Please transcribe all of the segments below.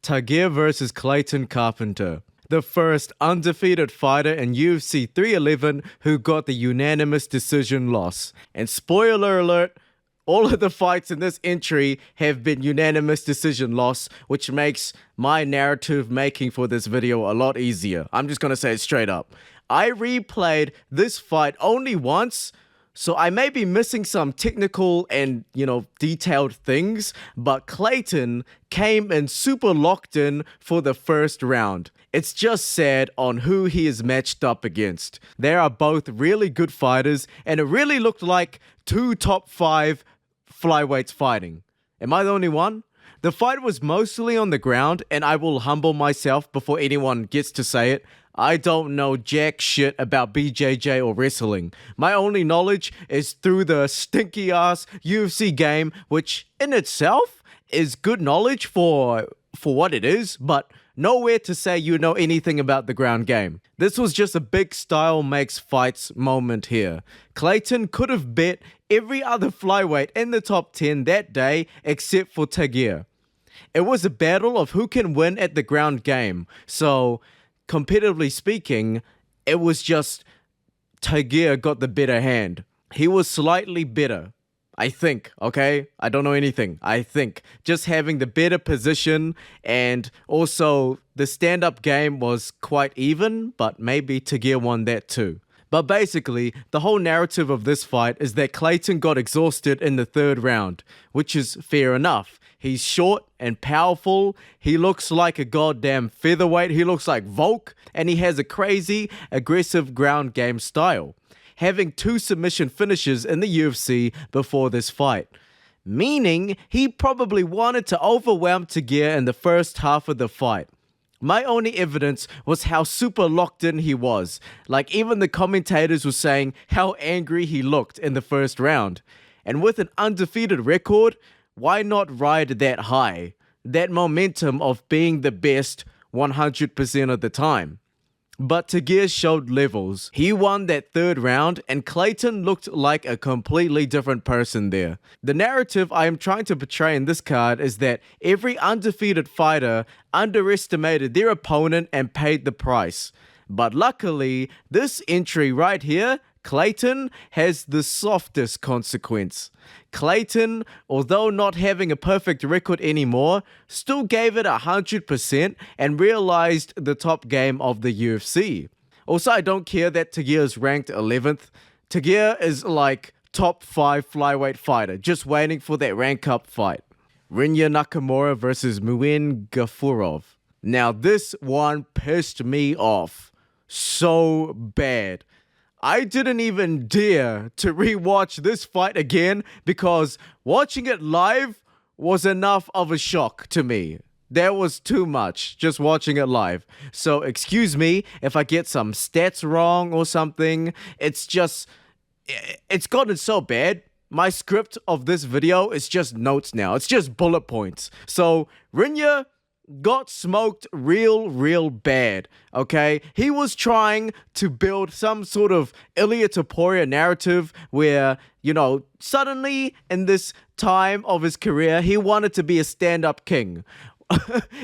Tagir versus Clayton Carpenter, the first undefeated fighter in UFC 311 who got the unanimous decision loss. And spoiler alert, all of the fights in this entry have been unanimous decision loss, which makes my narrative making for this video a lot easier. I'm just gonna say it straight up. I replayed this fight only once, so I may be missing some technical and, detailed things, but Clayton came in super locked in for the first round. It's just sad on who he is matched up against. They are both really good fighters, and it really looked like two top 5 flyweights fighting. Am I the only one? The fight was mostly on the ground, and I will humble myself before anyone gets to say it. I don't know jack shit about BJJ or wrestling. My only knowledge is through the stinky ass UFC game, which in itself is good knowledge for what it is, but nowhere to say you know anything about the ground game. This was just a big style makes fights moment here. Clayton could have bet every other flyweight in the top 10 that day except for Tagir. It was a battle of who can win at the ground game, so competitively speaking, it was just Tagir got the better hand. He was slightly better, I think, okay? I don't know anything, I think. Just having the better position, and also the stand-up game was quite even, but maybe Tagir won that too. But basically, the whole narrative of this fight is that Clayton got exhausted in the third round, which is fair enough. He's short and powerful, he looks like a goddamn featherweight, he looks like Volk, and he has a crazy, aggressive ground game style, having 2 submission finishes in the UFC before this fight. Meaning, he probably wanted to overwhelm Tagir in the first half of the fight. My only evidence was how super locked in he was. Like, even the commentators were saying how angry he looked in the first round. And with an undefeated record, why not ride that high? That momentum of being the best 100% of the time. But Tagir showed levels. He won that third round, and Clayton looked like a completely different person there. The narrative I am trying to portray in this card is that every undefeated fighter underestimated their opponent and paid the price. But luckily, this entry right here, Clayton, has the softest consequence. Clayton, although not having a perfect record anymore, still gave it 100% and realized the top game of the UFC. Also, I don't care that Tagir is ranked 11th. Tagir is like top 5 flyweight fighter, just waiting for that rank up fight. Rinya Nakamura versus Gafurov. Now this one pissed me off so bad. I didn't even dare to rewatch this fight again because watching it live was enough of a shock to me. That was too much just watching it live. So excuse me if I get some stats wrong or something. It's gotten so bad. My script of this video is just notes now. It's just bullet points. So Rinya got smoked real bad, okay? He was trying to build some sort of Ilia Topuria narrative where, suddenly in this time of his career, he wanted to be a stand-up king.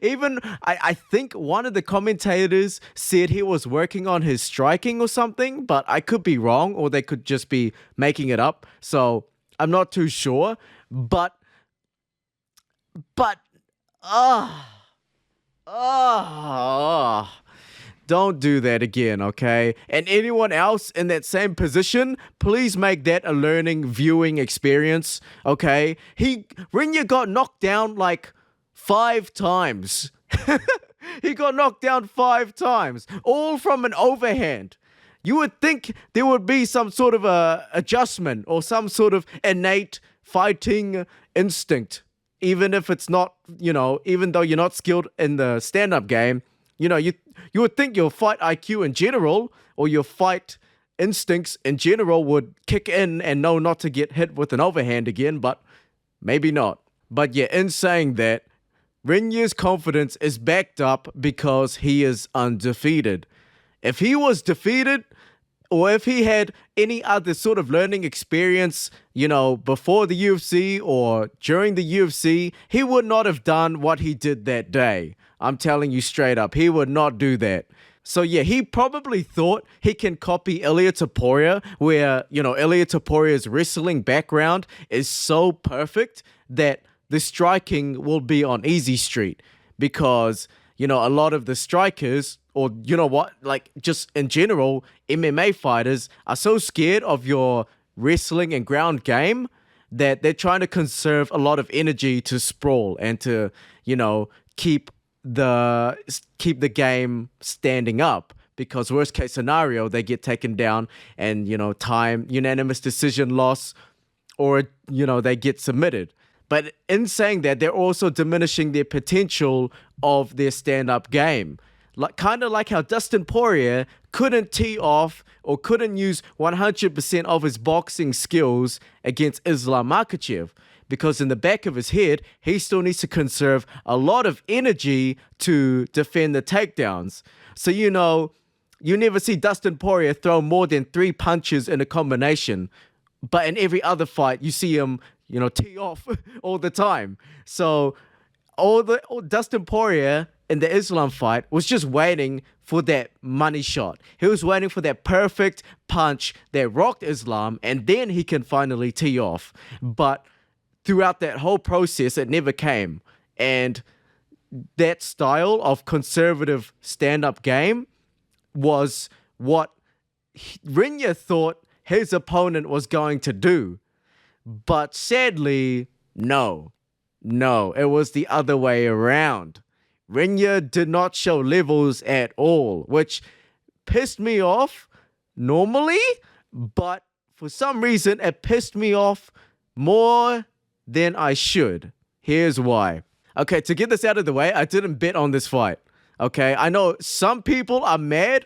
Even, I think one of the commentators said he was working on his striking or something, but I could be wrong, or they could just be making it up, so I'm not too sure, but, don't do that again, okay? And anyone else in that same position, please make that a learning viewing experience, okay? Rinya got knocked down like 5 times. He got knocked down 5 times, all from an overhand. You would think there would be some sort of a adjustment or some sort of innate fighting instinct. Even if it's not, even though you're not skilled in the stand-up game, you would think your fight IQ in general or your fight instincts in general would kick in and know not to get hit with an overhand again, but maybe not. But yeah, in saying that, Rinya's confidence is backed up because he is undefeated. If he was defeated or if he had any other sort of learning experience, before the UFC or during the UFC, he would not have done what he did that day. I'm telling you straight up, he would not do that. So yeah, he probably thought he can copy Ilia Topuria, where, Ilia Topuria's wrestling background is so perfect that the striking will be on easy street because, a lot of the strikers, or just in general, MMA fighters are so scared of your wrestling and ground game that they're trying to conserve a lot of energy to sprawl and to, keep the game standing up, because worst case scenario, they get taken down and, time, unanimous decision loss, or, they get submitted. But in saying that, they're also diminishing their potential of their stand-up game. Kind of like how Dustin Poirier couldn't tee off or couldn't use 100% of his boxing skills against Islam Makhachev, because in the back of his head, he still needs to conserve a lot of energy to defend the takedowns. So, you never see Dustin Poirier throw more than 3 punches in a combination. But in every other fight, you see him, tee off all the time. So Dustin Poirier in the Islam fight was just waiting for that money shot. He was waiting for that perfect punch that rocked Islam, and then he can finally tee off. But throughout that whole process, it never came. And that style of conservative stand-up game was what Rinya thought his opponent was going to do. But sadly, no, it was the other way around. Rinya did not show levels at all, which pissed me off normally, but for some reason it pissed me off more than I should. Here's why. Okay, to get this out of the way, I didn't bet on this fight. Okay, I know some people are mad.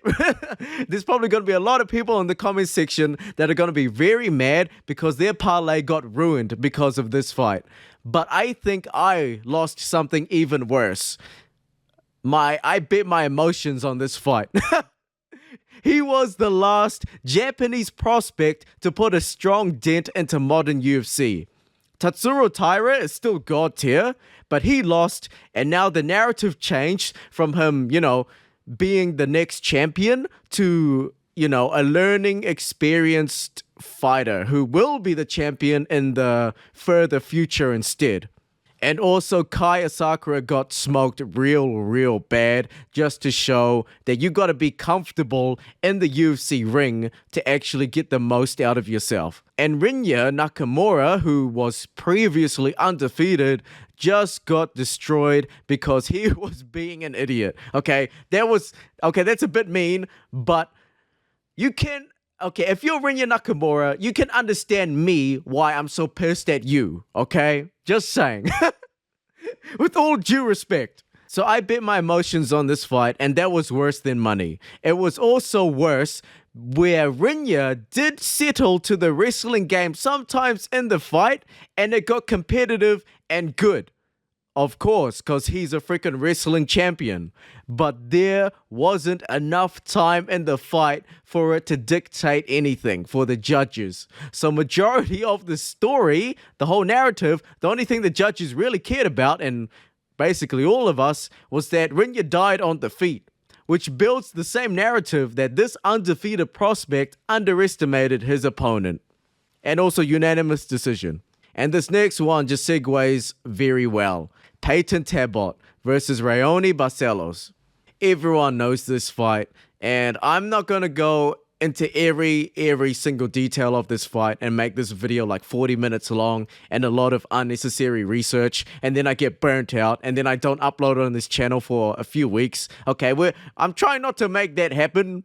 There's probably going to be a lot of people in the comment section that are going to be very mad because their parlay got ruined because of this fight. But I think I lost something even worse. I bet my emotions on this fight. He was the last Japanese prospect to put a strong dent into modern UFC. Tatsuro Taira is still god tier, but he lost, and now the narrative changed from him, being the next champion to, a learning, experienced fighter who will be the champion in the further future instead. And also, Kai Asakura got smoked real bad, just to show that you got to be comfortable in the UFC ring to actually get the most out of yourself. And Rinya Nakamura, who was previously undefeated, just got destroyed because he was being an idiot. Okay, that's a bit mean, but you can... Okay, if you're Rinya Nakamura, you can understand me why I'm so pissed at you, okay? Just saying. With all due respect. So I bet my emotions on this fight, and that was worse than money. It was also worse where Rinya did settle to the wrestling game sometimes in the fight, and it got competitive and good. Of course, because he's a freaking wrestling champion. But there wasn't enough time in the fight for it to dictate anything for the judges. So majority of the story, the whole narrative, the only thing the judges really cared about, and basically all of us, was that Rinya died on the feet, which builds the same narrative that this undefeated prospect underestimated his opponent. And also unanimous decision. And this next one just segues very well. Peyton Talbott versus Raoni Barcelos. Everyone knows this fight, and I'm not going to go into every single detail of this fight and make this video like 40 minutes long and a lot of unnecessary research, and then I get burnt out, and then I don't upload it on this channel for a few weeks. Okay, I'm trying not to make that happen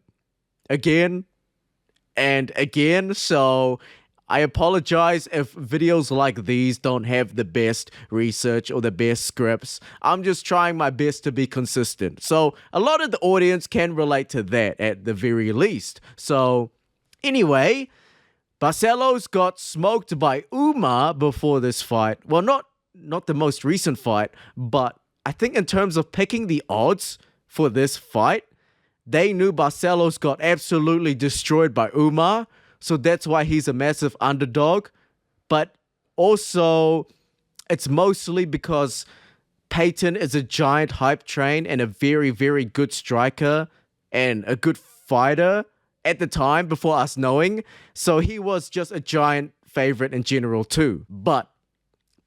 again and again, so I apologize if videos like these don't have the best research or the best scripts. I'm just trying my best to be consistent. So a lot of the audience can relate to that at the very least. So anyway, Barcelos got smoked by Umar before this fight. Well, not the most recent fight, but I think in terms of picking the odds for this fight, they knew Barcelos got absolutely destroyed by Umar, so that's why he's a massive underdog. But also, it's mostly because Peyton is a giant hype train and a very, very good striker and a good fighter at the time before us knowing. So he was just a giant favorite in general too. But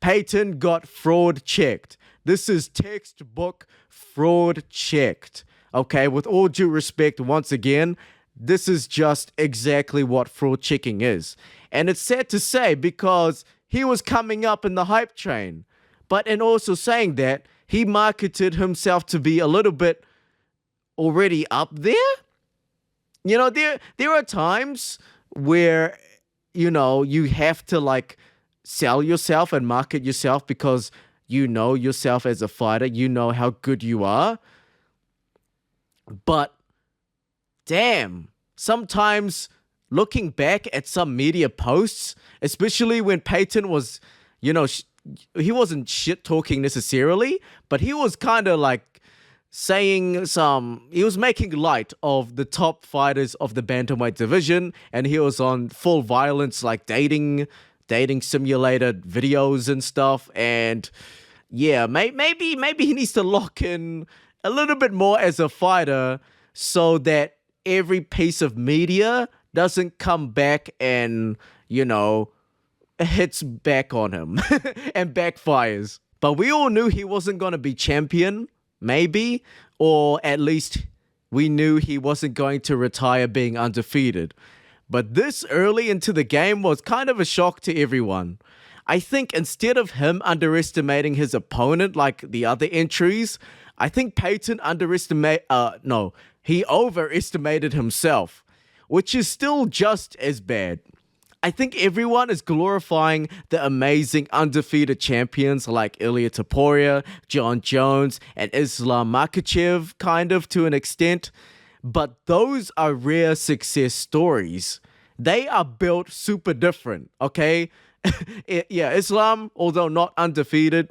Peyton got fraud checked. This is textbook fraud checked. Okay, with all due respect, once again, this is just exactly what fraud checking is. And it's sad to say because he was coming up in the hype train. But in also saying that, he marketed himself to be a little bit already up there. You know, there are times where, you know, you have to like sell yourself and market yourself because you know yourself as a fighter. You know how good you are. But damn, sometimes looking back at some media posts, especially when Peyton was, you know, he wasn't shit talking necessarily, but he was kind of like saying he was making light of the top fighters of the bantamweight division, and he was on full violence, like dating simulated videos and stuff. And yeah, maybe he needs to lock in a little bit more as a fighter so that every piece of media doesn't come back and, you know, hits back on him and backfires. But we all knew he wasn't going to be champion, maybe, or at least we knew he wasn't going to retire being undefeated. But this early into the game was kind of a shock to everyone. I think instead of him underestimating his opponent like the other entries, I think Peyton he overestimated himself, which is still just as bad. I think everyone is glorifying the amazing undefeated champions like Ilia Topuria, John Jones, and Islam Makhachev, kind of to an extent. But those are rare success stories. They are built super different, okay? Yeah, Islam, although not undefeated,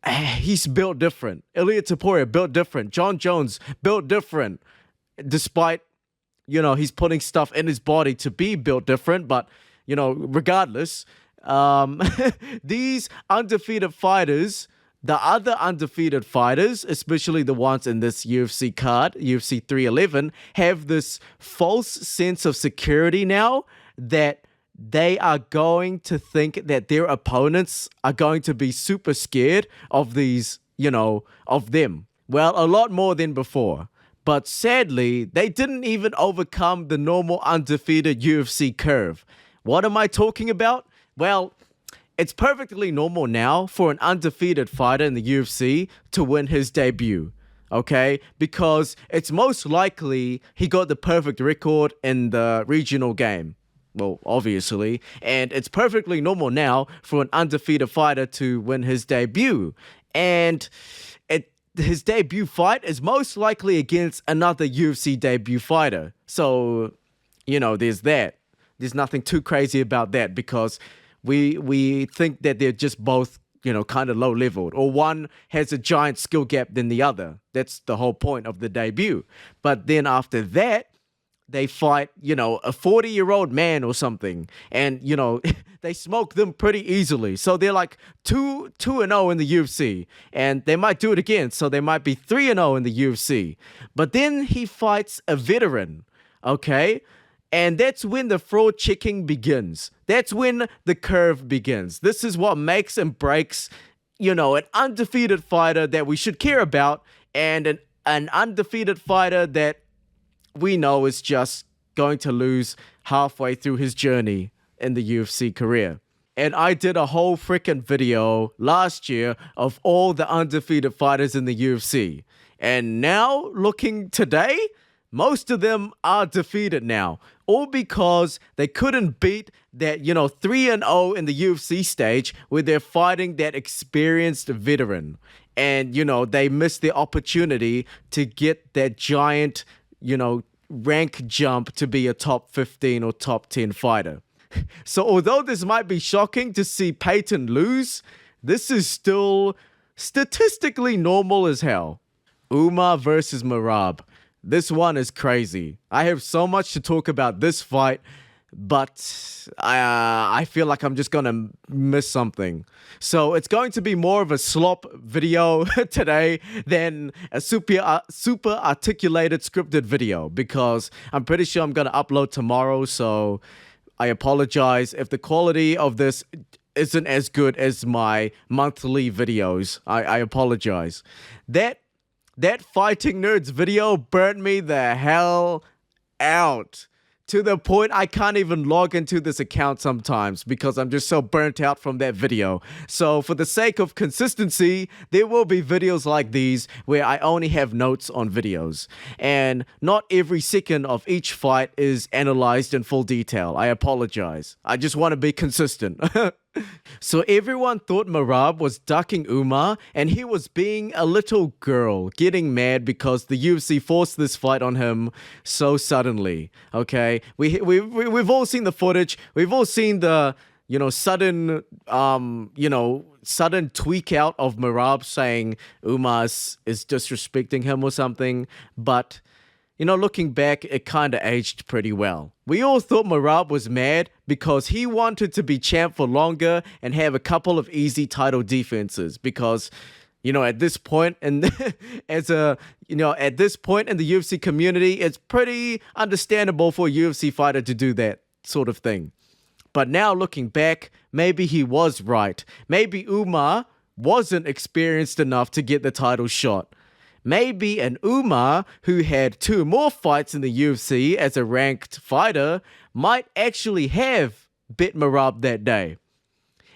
he's built different. Ilia Topuria built different. John Jones built different. Despite, you know, he's putting stuff in his body to be built different, but you know, regardless, these undefeated fighters, the other undefeated fighters, especially the ones in this UFC card, UFC 311, have this false sense of security now that they are going to think that their opponents are going to be super scared of these, you know, of them. Well, a lot more than before. But sadly, they didn't even overcome the normal undefeated UFC curve. What am I talking about? Well, it's perfectly normal now for an undefeated fighter in the UFC to win his debut, okay? Because it's most likely he got the perfect record in the regional game. Well, obviously. And it's perfectly normal now for an undefeated fighter to win his debut. And his debut fight is most likely against another UFC debut fighter. So, you know, there's that. There's nothing too crazy about that because we think that they're just both, you know, kind of low-leveled, or one has a giant skill gap than the other. That's the whole point of the debut. But then after that, they fight, you know, a 40-year-old man or something, and, you know, they smoke them pretty easily. So they're like 2-0 in the UFC, and they might do it again. So they might be 3-0 in the UFC. But then he fights a veteran, okay? And that's when the fraud checking begins. That's when the curve begins. This is what makes and breaks, you know, an undefeated fighter that we should care about and an undefeated fighter that we know is just going to lose halfway through his journey in the UFC career. And I did a whole freaking video last year of all the undefeated fighters in the UFC. And now, looking today, most of them are defeated now, all because they couldn't beat that, you know, 3-0 in the UFC stage where they're fighting that experienced veteran. And, you know, they missed the opportunity to get that giant, you know, rank jump to be a top 15 or top 10 fighter. So although this might be shocking to see Peyton lose, this is still statistically normal as hell. Umar versus Merab. This one is crazy. I have so much to talk about this fight, but I feel like I'm just gonna miss something. So it's going to be more of a slop video today than a super articulated scripted video, because I'm pretty sure I'm gonna upload tomorrow. So I apologize if the quality of this isn't as good as my monthly videos. I apologize. That Fighting Nerds video burnt me the hell out, to the point I can't even log into this account sometimes because I'm just so burnt out from that video. So for the sake of consistency, there will be videos like these where I only have notes on videos. And not every second of each fight is analyzed in full detail. I apologize. I just want to be consistent. So everyone thought Merab was ducking Umar, and he was being a little girl, getting mad because the UFC forced this fight on him so suddenly. Okay, we've all seen the footage. We've all seen the sudden sudden tweak out of Merab saying Umar is disrespecting him or something, but looking back, it kind of aged pretty well. We all thought Merab was mad because he wanted to be champ for longer and have a couple of easy title defenses, because at this point in at this point in the UFC community, it's pretty understandable for a UFC fighter to do that sort of thing. But now looking back, maybe he was right. Maybe Umar wasn't experienced enough to get the title shot. Maybe an Umar who had 2 more fights in the UFC as a ranked fighter might actually have bit Merab that day.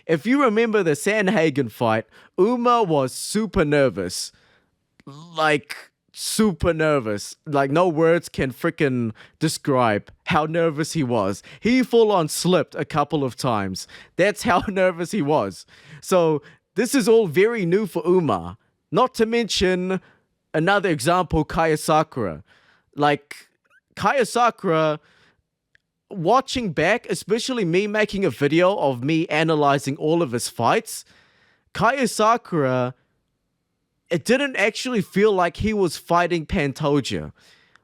If you remember the Sandhagen fight, Umar was super nervous. Like, super nervous. Like, no words can freaking describe how nervous he was. He full on slipped a couple of times. That's how nervous he was. So, this is all very new for Umar. Not to mention another example, Kaya Sakura. Like, Kaya Sakura, watching back, especially me making a video of me analyzing all of his fights, Kaya Sakura, it didn't actually feel like he was fighting Pantoja,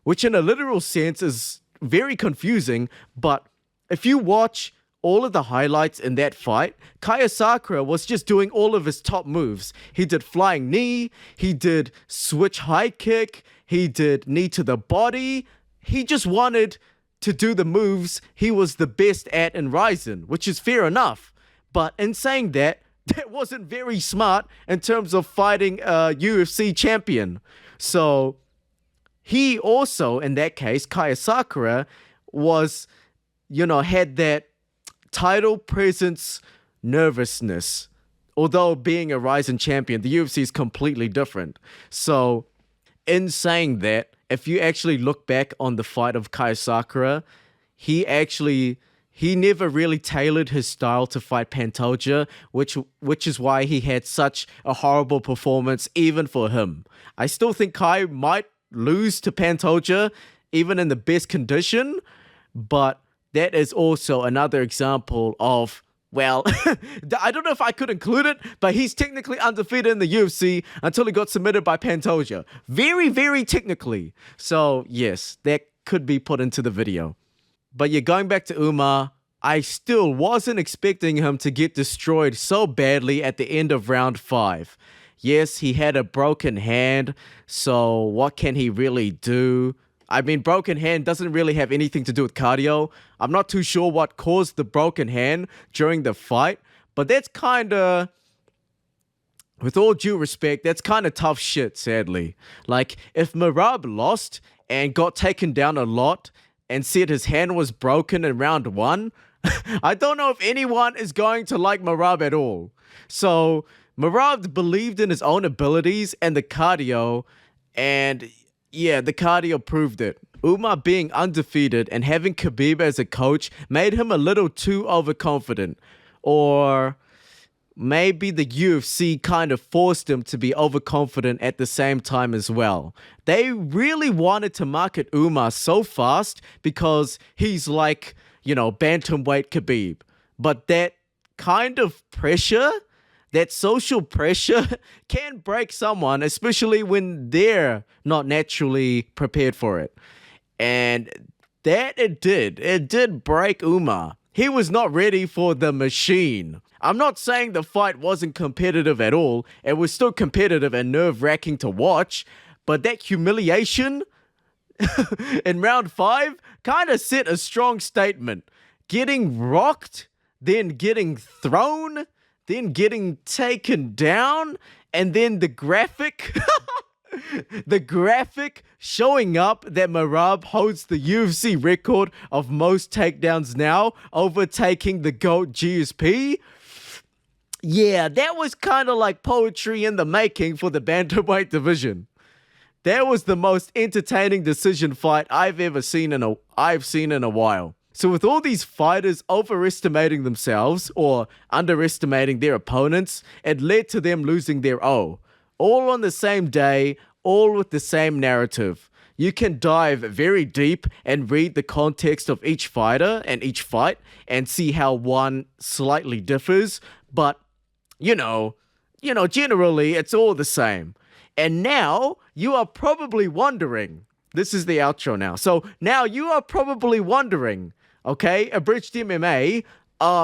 which in a literal sense is very confusing. But if you watch all of the highlights in that fight, Kaya Sakura was just doing all of his top moves. He did flying knee, he did switch high kick, he did knee to the body. He just wanted to do the moves he was the best at in Ryzen, which is fair enough. But in saying that, that wasn't very smart in terms of fighting a UFC champion. So he also, in that case, Kaya Sakura, was, had that title presence nervousness. Although being a Ryzen champion, the UFC is completely different. So in saying that, if you actually look back on the fight of Kaya Sakura, he never really tailored his style to fight Pantoja, which is why he had such a horrible performance even for him. I still think Kai might lose to Pantoja even in the best condition, but that is also another example of, well, I don't know if I could include it, but he's technically undefeated in the UFC until he got submitted by Pantoja. Very, very technically. So, yes, that could be put into the video. But yeah, going back to Umar, I still wasn't expecting him to get destroyed so badly at the end of round 5. Yes, he had a broken hand, so what can he really do? I mean, broken hand doesn't really have anything to do with cardio. I'm not too sure what caused the broken hand during the fight, but that's kind of, with all due respect, that's kind of tough shit, sadly. Like, if Merab lost and got taken down a lot and said his hand was broken in round 1, I don't know if anyone is going to like Merab at all. So, Merab believed in his own abilities and the cardio, and yeah, the cardio proved it. Umar being undefeated and having Khabib as a coach made him a little too overconfident. Or maybe the UFC kind of forced him to be overconfident at the same time as well. They really wanted to market Umar so fast because he's like, bantamweight Khabib. But that kind of pressure that social pressure can break someone, especially when they're not naturally prepared for it. And that it did. It did break Umar. He was not ready for the machine. I'm not saying the fight wasn't competitive at all. It was still competitive and nerve-wracking to watch. But that humiliation in round 5 kind of set a strong statement. Getting rocked, then getting thrown, then getting taken down, and then the graphic... the graphic showing up that Merab holds the UFC record of most takedowns now, overtaking the GOAT GSP. Yeah, that was kind of like poetry in the making for the bantamweight division. That was the most entertaining decision fight I've seen in a while. So with all these fighters overestimating themselves or underestimating their opponents, it led to them losing their O. All on the same day, all with the same narrative. You can dive very deep and read the context of each fighter and each fight and see how one slightly differs, but generally it's all the same. And now you are probably wondering, this is the outro now. So now you are probably wondering, okay, Abridged MMA,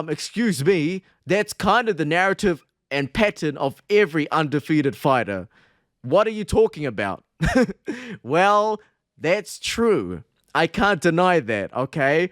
excuse me, that's kind of the narrative and pattern of every undefeated fighter. What are you talking about? Well, that's true. I can't deny that, okay?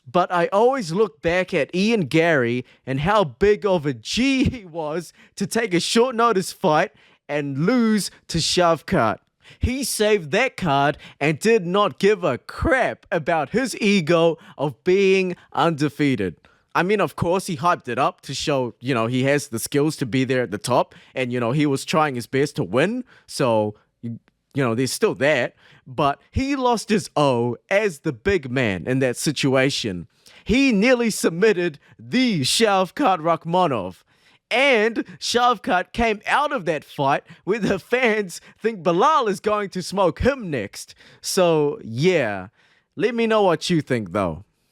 But I always look back at Ian Gary and how big of a G he was to take a short notice fight and lose to Shavkat. He saved that card and did not give a crap about his ego of being undefeated. I mean, of course, he hyped it up to show, he has the skills to be there at the top. And, he was trying his best to win. So, there's still that. But he lost his O as the big man in that situation. He nearly submitted the Shavkat Rakhmonov. And Shavkat came out of that fight where the fans think Bilal is going to smoke him next. So, yeah. Let me know what you think, though.